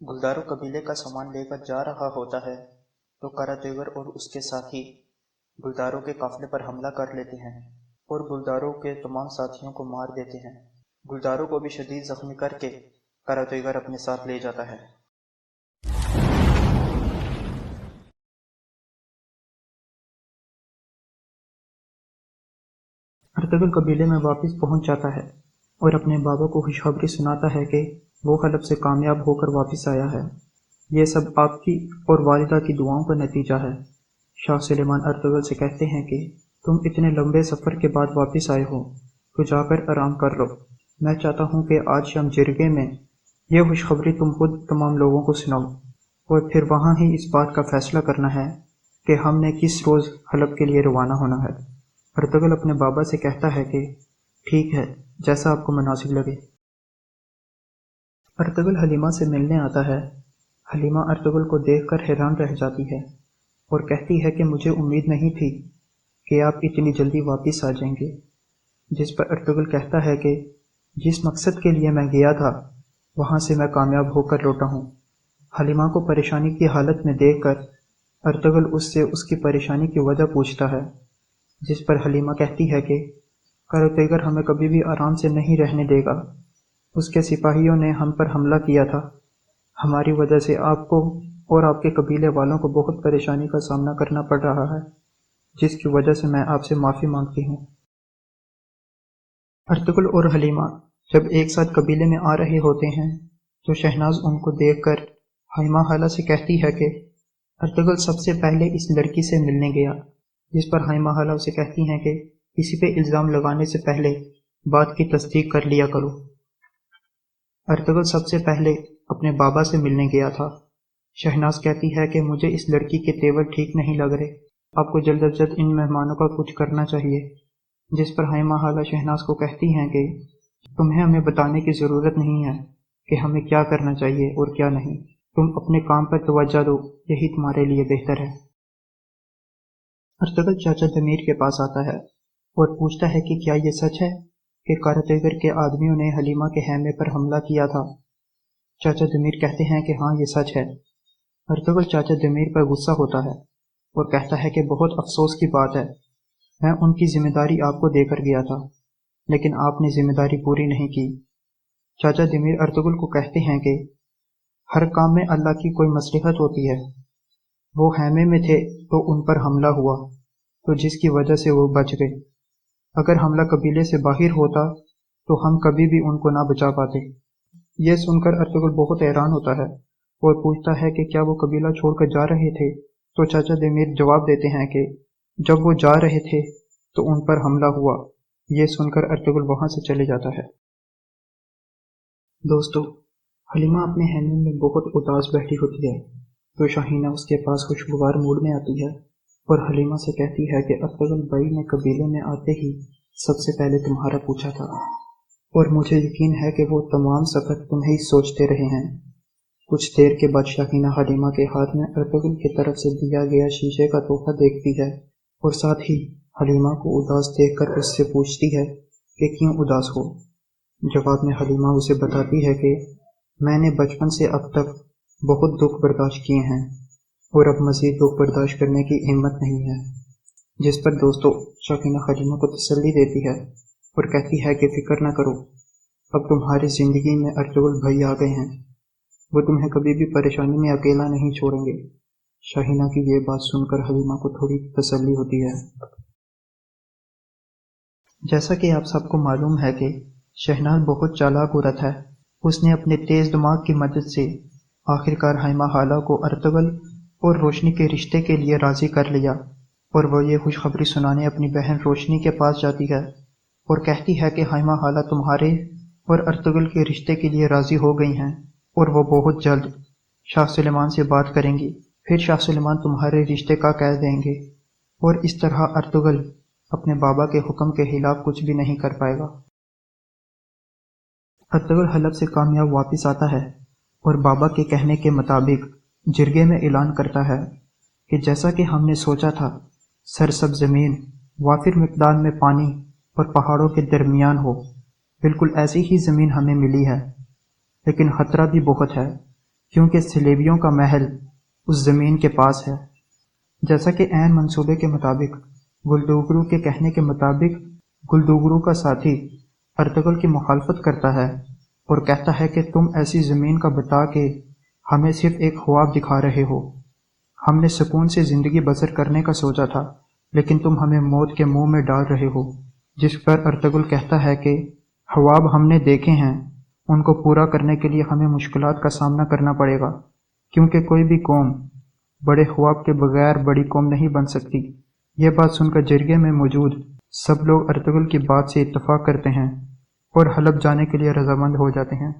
گلدارو قبیلے کا سامان لے کر جا رہا ہوتا ہے تو کاراتیگر اور اس کے ساتھی گلدارو کے قافلے پر حملہ کر لیتے ہیں اور گلدارو کے تمام ساتھیوں کو مار دیتے ہیں۔ گلدارو کو بھی شدید زخمی کر کے کاراتیگر اپنے ساتھ لے جاتا ہے۔ ارطغرل قبیلے میں واپس پہنچ جاتا ہے اور اپنے بابا کو خوشخبری سناتا ہے کہ وہ حلب سے کامیاب ہو کر واپس آیا ہے۔ یہ سب آپ کی اور والدہ کی دعاؤں کا نتیجہ ہے۔ شاہ سلیمان ارطغرل سے کہتے ہیں کہ تم اتنے لمبے سفر کے بعد واپس آئے ہو تو جا کر آرام کر لو۔ میں چاہتا ہوں کہ آج شام جرگے میں یہ خوشخبری تم خود تمام لوگوں کو سناؤ اور پھر وہاں ہی اس بات کا فیصلہ کرنا ہے کہ ہم نے کس روز حلب کے لیے روانہ ہونا ہے۔ ارطغرل اپنے بابا سے کہتا ہے کہ ٹھیک ہے، جیسا آپ کو مناسب لگے۔ ارطغرل حلیمہ سے ملنے آتا ہے۔ حلیمہ ارطغرل کو دیکھ کر حیران رہ جاتی ہے اور کہتی ہے کہ مجھے امید نہیں تھی کہ آپ اتنی جلدی واپس آ جائیں گے، جس پر ارطغرل کہتا ہے کہ جس مقصد کے لیے میں گیا تھا وہاں سے میں کامیاب ہو کر لوٹا ہوں۔ حلیمہ کو پریشانی کی حالت میں دیکھ کر ارطغرل اس سے اس کی پریشانی کی وجہ پوچھتا ہے، جس پر حلیمہ کہتی ہے کہ کاراتیگر ہمیں کبھی بھی آرام سے نہیں رہنے دے گا۔ اس کے سپاہیوں نے ہم پر حملہ کیا تھا، ہماری وجہ سے آپ کو اور آپ کے قبیلے والوں کو بہت پریشانی کا سامنا کرنا پڑ رہا ہے، جس کی وجہ سے میں آپ سے معافی مانگتی ہوں۔ ارطغرل اور حلیمہ جب ایک ساتھ قبیلے میں آ رہے ہوتے ہیں تو شہناز ان کو دیکھ کر حلیمہ خالہ سے کہتی ہے کہ ارطغرل سب سے پہلے اس لڑکی سے ملنے گیا، جس پر حلیمہ خالہ اسے کہتی ہیں کہ کسی پہ الزام لگانے سے پہلے بات کی تصدیق کر لیا کرو۔ ارطغرل سب سے پہلے اپنے بابا سے ملنے گیا تھا۔ شہناز کہتی ہے کہ مجھے اس لڑکی کے تیور ٹھیک نہیں لگ رہے، آپ کو جلد از جلد ان مہمانوں کا کچھ کرنا چاہیے، جس پر حلیمہ خالہ شہناز کو کہتی ہیں کہ تمہیں ہمیں بتانے کی ضرورت نہیں ہے کہ ہمیں کیا کرنا چاہیے اور کیا نہیں، تم اپنے کام پر توجہ دو، یہی تمہارے لیے بہتر ہے۔ ارطغرل چاچا دمیر کے پاس آتا ہے اور پوچھتا ہے کہ کیا یہ سچ ہے کہ کاراتیگر کے آدمیوں نے حلیمہ کے خیمے پر حملہ کیا تھا؟ چاچا دمیر کہتے ہیں کہ ہاں یہ سچ ہے۔ ارطغرل چاچا دمیر پر غصہ ہوتا ہے اور کہتا ہے کہ بہت افسوس کی بات ہے، میں ان کی ذمہ داری آپ کو دے کر گیا تھا لیکن آپ نے ذمہ داری پوری نہیں کی۔ چاچا دمیر ارطغرل کو کہتے ہیں کہ ہر کام میں اللہ کی کوئی مصلحت ہوتی ہے، وہ خیمے میں تھے تو ان پر حملہ ہوا تو جس کی وجہ سے وہ بچ گئے، اگر حملہ قبیلے سے باہر ہوتا تو ہم کبھی بھی ان کو نہ بچا پاتے۔ یہ سن کر ارطغرل بہت حیران ہوتا ہے اور پوچھتا ہے کہ کیا وہ قبیلہ چھوڑ کر جا رہے تھے؟ تو چاچا دمیر جواب دیتے ہیں کہ جب وہ جا رہے تھے تو ان پر حملہ ہوا۔ یہ سن کر ارطغرل وہاں سے چلے جاتا ہے۔ دوستو، حلیمہ اپنے خیمے میں بہت اداس بیٹھی ہوتی ہے تو شاہینہ اس کے پاس خوشگوار موڈ میں آتی ہے اور حلیمہ سے کہتی ہے کہ ارطغرل بھائی نے قبیلے میں آتے ہی سب سے پہلے تمہارا پوچھا تھا اور مجھے یقین ہے کہ وہ تمام سفر تمہیں ہی سوچتے رہے ہیں۔ کچھ دیر کے بعد شاہینہ حلیمہ کے ہاتھ میں ارطغرل کی طرف سے دیا گیا شیشے کا تحفہ دیکھتی ہے اور ساتھ ہی حلیمہ کو اداس دیکھ کر اس سے پوچھتی ہے کہ کیوں اداس ہو؟ جواب میں حلیمہ اسے بتاتی ہے کہ میں نے بچپن سے اب تک بہت دکھ برداشت کیے ہیں اور اب مزید دکھ برداشت کرنے کی ہمت نہیں ہے، جس پر دوستو شاہینہ حلیمہ کو تسلی دیتی ہے اور کہتی ہے کہ فکر نہ کرو، اب تمہاری زندگی میں ارطغرل بھائی آ گئے ہیں، وہ تمہیں کبھی بھی پریشانی میں اکیلا نہیں چھوڑیں گے۔ شاہینہ کی یہ بات سن کر حلیمہ کو تھوڑی تسلی ہوتی ہے۔ جیسا کہ آپ سب کو معلوم ہے کہ شہناز بہت چالاک عورت ہے، اس نے اپنے تیز دماغ کی مدد سے آخرکار حلیمہ خالہ کو ارطغرل اور روشنی کے رشتے کے لیے راضی کر لیا اور وہ یہ خوشخبری سنانے اپنی بہن روشنی کے پاس جاتی ہے اور کہتی ہے کہ حلیمہ خالہ تمہارے اور ارطغرل کے رشتے کے لیے راضی ہو گئی ہیں اور وہ بہت جلد شاہ سلیمان سے بات کریں گی، پھر شاہ سلیمان تمہارے رشتے کا کہہ دیں گے اور اس طرح ارطغرل اپنے بابا کے حکم کے خلاف کچھ بھی نہیں کر پائے گا۔ ارطغرل حلب سے کامیاب واپس آتا ہے اور بابا کے کہنے کے مطابق جرگے میں اعلان کرتا ہے کہ جیسا کہ ہم نے سوچا تھا، سرسبز زمین، وافر مقدار میں پانی اور پہاڑوں کے درمیان ہو، بالکل ایسی ہی زمین ہمیں ملی ہے، لیکن خطرہ بھی بہت ہے۔ کیونکہ سلیبیوں کا محل اس زمین کے پاس ہے۔ جیسا کہ عین منصوبے کے مطابق گلدوگرو کے کہنے کے مطابق گلدوگرو کا ساتھی ارطغرل کی مخالفت کرتا ہے اور کہتا ہے کہ تم ایسی زمین کا بتا کے ہمیں صرف ایک خواب دکھا رہے ہو۔ ہم نے سکون سے زندگی بسر کرنے کا سوچا تھا، لیکن تم ہمیں موت کے منہ میں ڈال رہے ہو۔ جس پر ارطغرل کہتا ہے کہ خواب ہم نے دیکھے ہیں، ان کو پورا کرنے کے لیے ہمیں مشکلات کا سامنا کرنا پڑے گا، کیونکہ کوئی بھی قوم بڑے خواب کے بغیر بڑی قوم نہیں بن سکتی۔ یہ بات سن کر جرگے میں موجود سب لوگ ارطغرل کی بات سے اتفاق کرتے ہیں اور حلب جانے کے لیے رضامند ہو جاتے ہیں۔